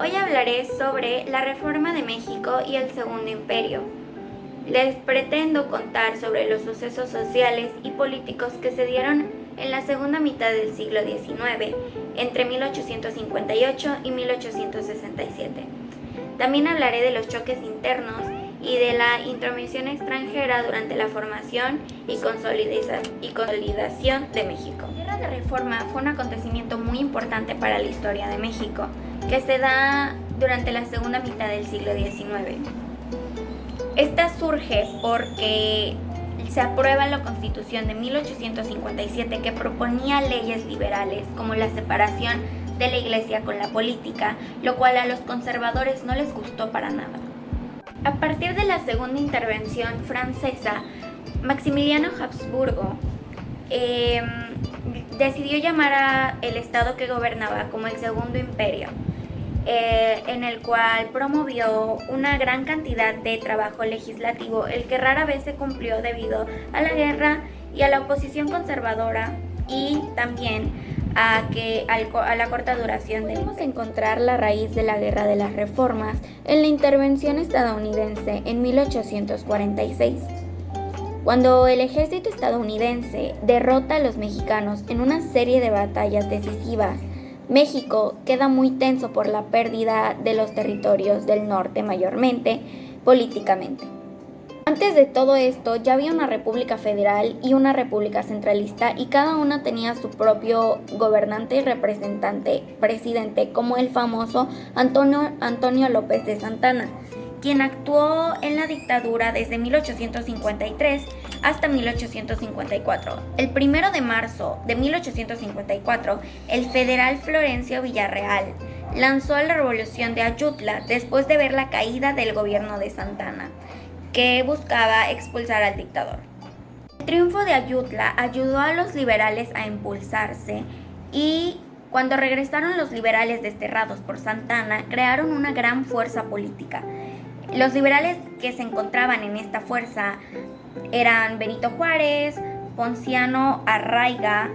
Hoy hablaré sobre la Reforma de México y el Segundo Imperio. Les pretendo contar sobre los sucesos sociales y políticos que se dieron en la segunda mitad del siglo XIX, entre 1858 y 1867. También hablaré de los choques internos y de la intromisión extranjera durante la formación y consolidación de México. La Guerra de Reforma fue un acontecimiento muy importante para la historia de México, que se da durante la segunda mitad del siglo XIX. Esta surge porque se aprueba la Constitución de 1857 que proponía leyes liberales como la separación de la Iglesia con la política, lo cual a los conservadores no les gustó para nada. A partir de la segunda intervención francesa, Maximiliano Habsburgo decidió llamar al estado que gobernaba como el Segundo Imperio, en el cual promovió una gran cantidad de trabajo legislativo, el que rara vez se cumplió debido a la guerra y a la oposición conservadora, y también a la corta duración. Debemos encontrar la raíz de la Guerra de las Reformas en la intervención estadounidense en 1846. Cuando el ejército estadounidense derrota a los mexicanos en una serie de batallas decisivas, México queda muy tenso por la pérdida de los territorios del norte, mayormente políticamente. Antes de todo esto ya había una república federal y una república centralista, y cada una tenía su propio gobernante y presidente, como el famoso Antonio López de Santana, quien actuó en la dictadura desde 1853 hasta 1854. El 1 de marzo de 1854, el federal Florencio Villarreal lanzó la Revolución de Ayutla después de ver la caída del gobierno de Santana, que buscaba expulsar al dictador. El triunfo de Ayutla ayudó a los liberales a impulsarse, y cuando regresaron los liberales desterrados por Santana, crearon una gran fuerza política. Los liberales que se encontraban en esta fuerza eran Benito Juárez, Ponciano Arriaga,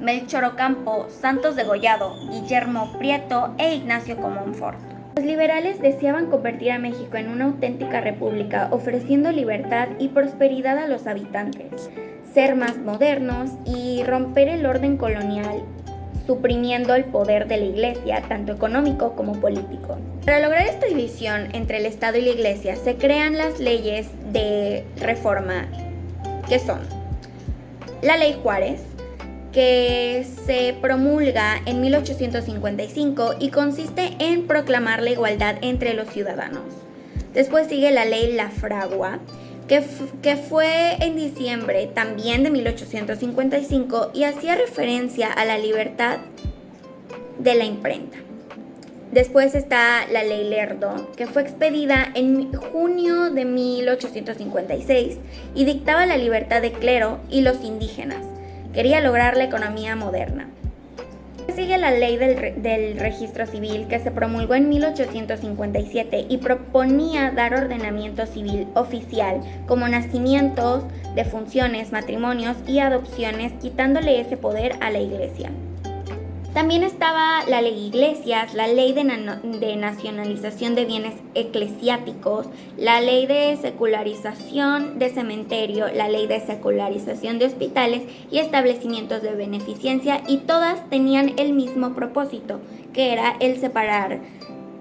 Melchor Ocampo, Santos Degollado, Guillermo Prieto e Ignacio Comonfort. Los liberales deseaban convertir a México en una auténtica república, ofreciendo libertad y prosperidad a los habitantes, ser más modernos y romper el orden colonial, suprimiendo el poder de la Iglesia, tanto económico como político. Para lograr esta división entre el Estado y la Iglesia, se crean las leyes de reforma, que son la Ley Juárez, que se promulga en 1855 y consiste en proclamar la igualdad entre los ciudadanos. Después sigue la Ley La Fragua, que fue en diciembre también de 1855 y hacía referencia a la libertad de la imprenta. Después está la Ley Lerdo, que fue expedida en junio de 1856 y dictaba la libertad de clero y los indígenas. Quería lograr la economía moderna. Sigue la Ley del Registro Civil, que se promulgó en 1857 y proponía dar ordenamiento civil oficial, como nacimientos, defunciones, matrimonios y adopciones, quitándole ese poder a la Iglesia. También estaba la Ley Iglesias, la Ley de Nacionalización de Bienes Eclesiásticos, la Ley de Secularización de Cementerio, la Ley de Secularización de Hospitales y Establecimientos de Beneficencia, y todas tenían el mismo propósito, que era el separar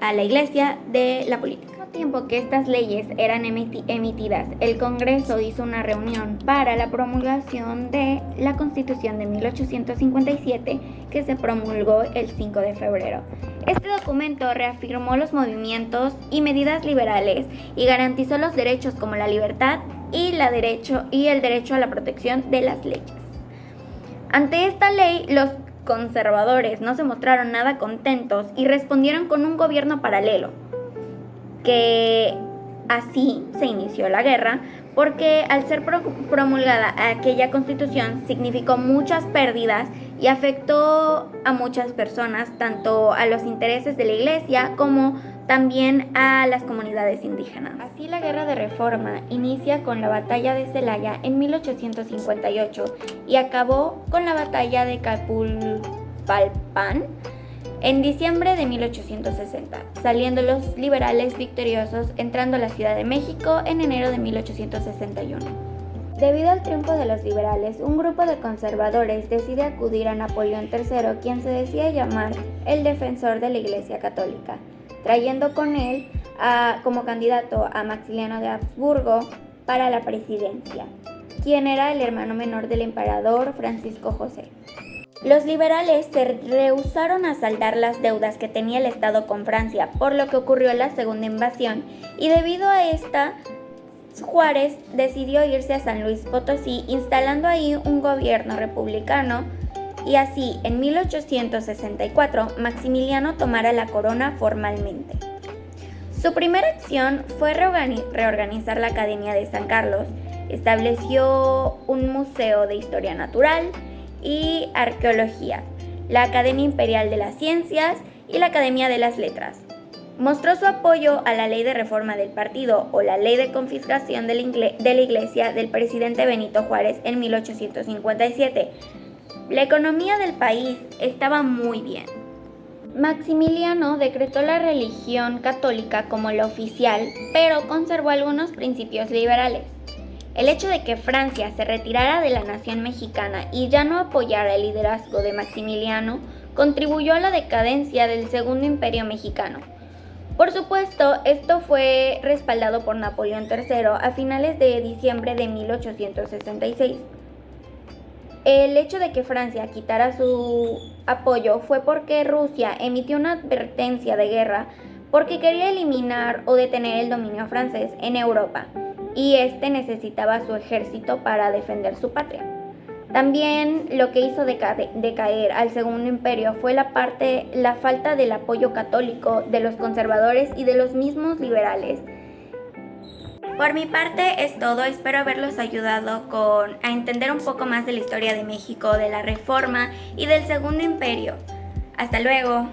a la Iglesia de la política. Al tiempo que estas leyes eran emitidas, el Congreso hizo una reunión para la promulgación de la Constitución de 1857, que se promulgó el 5 de febrero. Este documento reafirmó los movimientos y medidas liberales y garantizó los derechos como la libertad y el derecho a la protección de las leyes. Ante esta ley, los conservadores no se mostraron nada contentos y respondieron con un gobierno paralelo, que así se inició la guerra, porque al ser promulgada aquella constitución significó muchas pérdidas y afectó a muchas personas, tanto a los intereses de la Iglesia como también a las comunidades indígenas. Así, la Guerra de Reforma inicia con la Batalla de Celaya en 1858 y acabó con la Batalla de Calpulalpan en diciembre de 1860, saliendo los liberales victoriosos entrando a la Ciudad de México en enero de 1861. Debido al triunfo de los liberales, un grupo de conservadores decide acudir a Napoleón III, quien se decía llamar el defensor de la Iglesia Católica, trayendo con él como candidato a Maximiliano de Habsburgo para la presidencia, quien era el hermano menor del emperador Francisco José. Los liberales se rehusaron a saldar las deudas que tenía el Estado con Francia, por lo que ocurrió la segunda invasión, y debido a esta, Juárez decidió irse a San Luis Potosí, instalando ahí un gobierno republicano, y así, en 1864, Maximiliano tomara la corona formalmente. Su primera acción fue reorganizar la Academia de San Carlos, estableció un museo de historia natural y arqueología, la Academia Imperial de las Ciencias y la Academia de las Letras. Mostró su apoyo a la ley de reforma del partido o la ley de confiscación de la iglesia del presidente Benito Juárez en 1857. La economía del país estaba muy bien. Maximiliano decretó la religión católica como la oficial, pero conservó algunos principios liberales. El hecho de que Francia se retirara de la nación mexicana y ya no apoyara el liderazgo de Maximiliano contribuyó a la decadencia del Segundo Imperio Mexicano. Por supuesto, esto fue respaldado por Napoleón III a finales de diciembre de 1866. El hecho de que Francia quitara su apoyo fue porque Rusia emitió una advertencia de guerra porque quería eliminar o detener el dominio francés en Europa, y este necesitaba su ejército para defender su patria. También lo que hizo decaer al Segundo Imperio fue la falta del apoyo católico de los conservadores y de los mismos liberales. Por mi parte es todo, espero haberlos ayudado a entender un poco más de la historia de México, de la Reforma y del Segundo Imperio. Hasta luego.